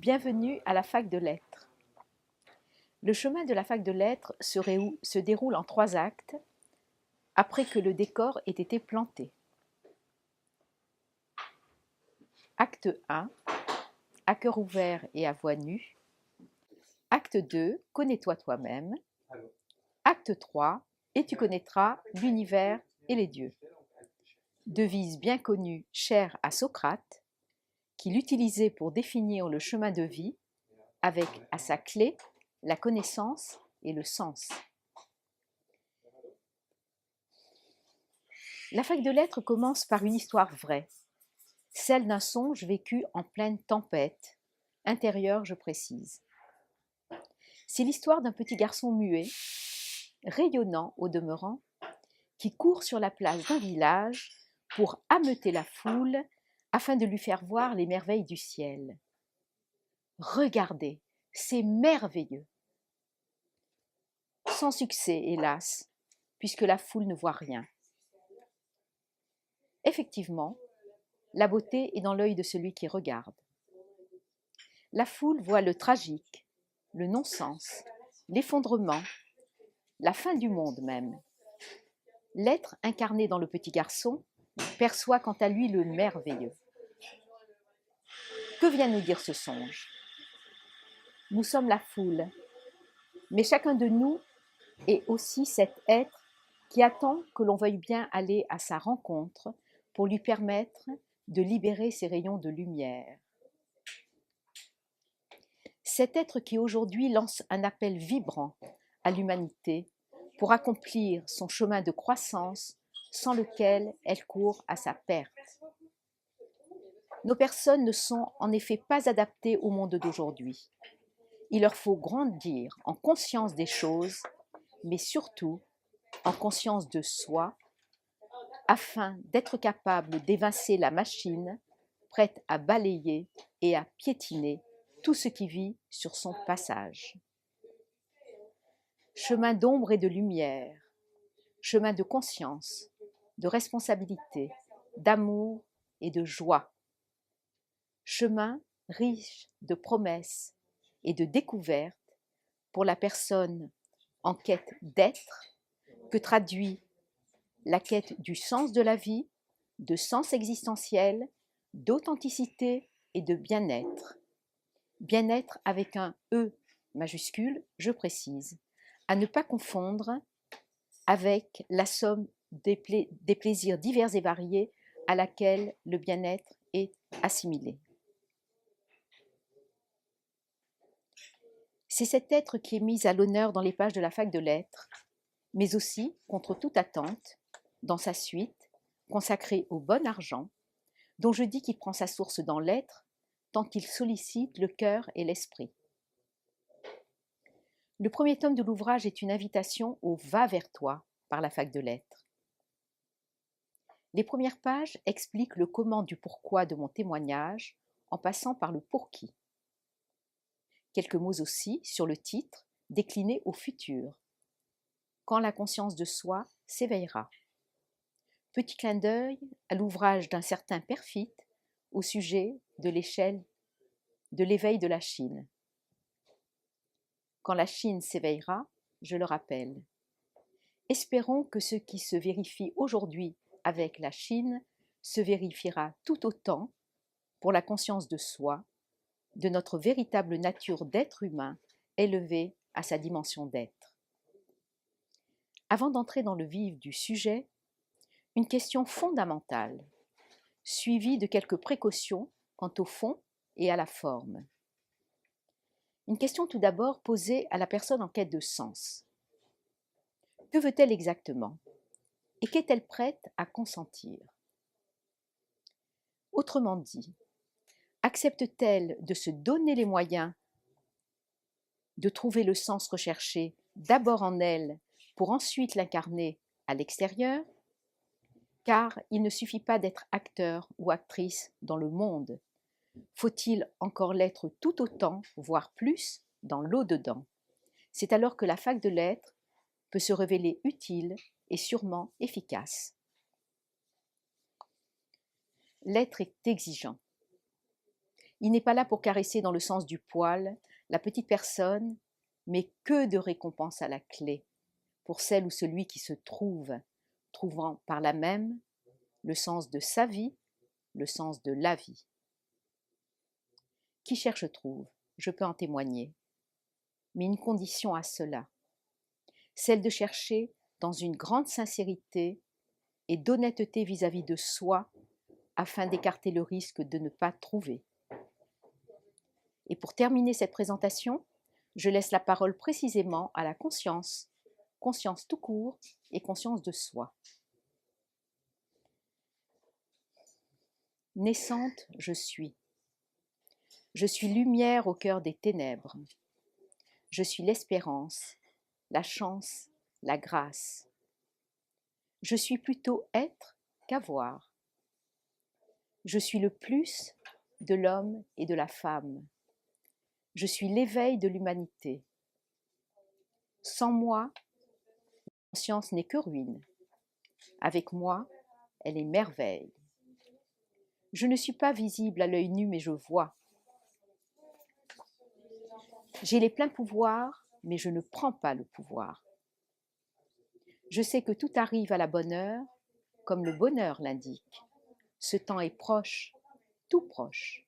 Bienvenue à la fac de lettres. Le chemin de la fac de lettres se déroule en 3 actes après que le décor ait été planté. Acte 1, à cœur ouvert et à voix nue. Acte 2, connais-toi toi-même. Acte 3, et tu connaîtras l'univers et les dieux. Devise bien connue, chère à Socrate, qu'il utilisait pour définir le chemin de vie, avec à sa clé la connaissance et le sens. La fac de lettres commence par une histoire vraie, celle d'un songe vécu en pleine tempête, intérieure je précise. C'est l'histoire d'un petit garçon muet, rayonnant au demeurant, qui court sur la place d'un village pour ameuter la foule afin de lui faire voir les merveilles du ciel. Regardez, c'est merveilleux. Sans succès, hélas, puisque la foule ne voit rien. Effectivement, la beauté est dans l'œil de celui qui regarde. La foule voit le tragique, le non-sens, l'effondrement, la fin du monde même. L'être incarné dans le petit garçon perçoit quant à lui le merveilleux. Que vient nous dire ce songe? Nous sommes la foule, mais chacun de nous est aussi cet être qui attend que l'on veuille bien aller à sa rencontre pour lui permettre de libérer ses rayons de lumière. Cet être qui aujourd'hui lance un appel vibrant à l'humanité pour accomplir son chemin de croissance sans lequel elle court à sa perte. Nos personnes ne sont en effet pas adaptées au monde d'aujourd'hui. Il leur faut grandir en conscience des choses, mais surtout en conscience de soi, afin d'être capable d'évincer la machine prête à balayer et à piétiner tout ce qui vit sur son passage. Chemin d'ombre et de lumière, chemin de conscience, de responsabilité, d'amour et de joie. Chemin riche de promesses et de découvertes pour la personne en quête d'être, que traduit la quête du sens de la vie, de sens existentiel, d'authenticité et de bien-être. Bien-être avec un E majuscule, je précise, à ne pas confondre avec la somme des plaisirs divers et variés à laquelle le bien-être est assimilé. C'est cet être qui est mis à l'honneur dans les pages de la fac de lettres, mais aussi, contre toute attente, dans sa suite, consacrée au bon argent, dont je dis qu'il prend sa source dans l'être, tant qu'il sollicite le cœur et l'esprit. Le premier tome de l'ouvrage est une invitation au « va vers toi » par la fac de lettres. Les premières pages expliquent le comment du pourquoi de mon témoignage, en passant par le pour qui. Quelques mots aussi sur le titre, décliné au futur. Quand la conscience de soi s'éveillera. Petit clin d'œil à l'ouvrage d'un certain Perfit au sujet de l'échelle de l'éveil de la Chine. Quand la Chine s'éveillera, je le rappelle. Espérons que ce qui se vérifie aujourd'hui avec la Chine se vérifiera tout autant pour la conscience de soi, de notre véritable nature d'être humain élevé à sa dimension d'être. Avant d'entrer dans le vif du sujet, une question fondamentale, suivie de quelques précautions quant au fond et à la forme. Une question tout d'abord posée à la personne en quête de sens. Que veut-elle exactement? Et qu'est-elle prête à consentir? Autrement dit, accepte-t-elle de se donner les moyens de trouver le sens recherché d'abord en elle pour ensuite l'incarner à l'extérieur? Car il ne suffit pas d'être acteur ou actrice dans le monde. Faut-il encore l'être tout autant, voire plus, dans l'au-dedans? C'est alors que la fac de lettres peut se révéler utile et sûrement efficace. L'être est exigeant. Il n'est pas là pour caresser dans le sens du poil la petite personne, mais que de récompense à la clé pour celle ou celui qui se trouve, trouvant par là même le sens de sa vie, le sens de la vie. Qui cherche trouve, je peux en témoigner. Mais une condition à cela, celle de chercher dans une grande sincérité et d'honnêteté vis-à-vis de soi afin d'écarter le risque de ne pas trouver. Et pour terminer cette présentation, je laisse la parole précisément à la conscience, conscience tout court et conscience de soi. Naissante, je suis. Je suis lumière au cœur des ténèbres. Je suis l'espérance, la chance, la grâce. Je suis plutôt être qu'avoir. Je suis le plus de l'homme et de la femme. Je suis l'éveil de l'humanité. Sans moi, la conscience n'est que ruine. Avec moi, elle est merveille. Je ne suis pas visible à l'œil nu, mais je vois. J'ai les pleins pouvoirs, mais je ne prends pas le pouvoir. Je sais que tout arrive à la bonne heure, comme le bonheur l'indique. Ce temps est proche, tout proche.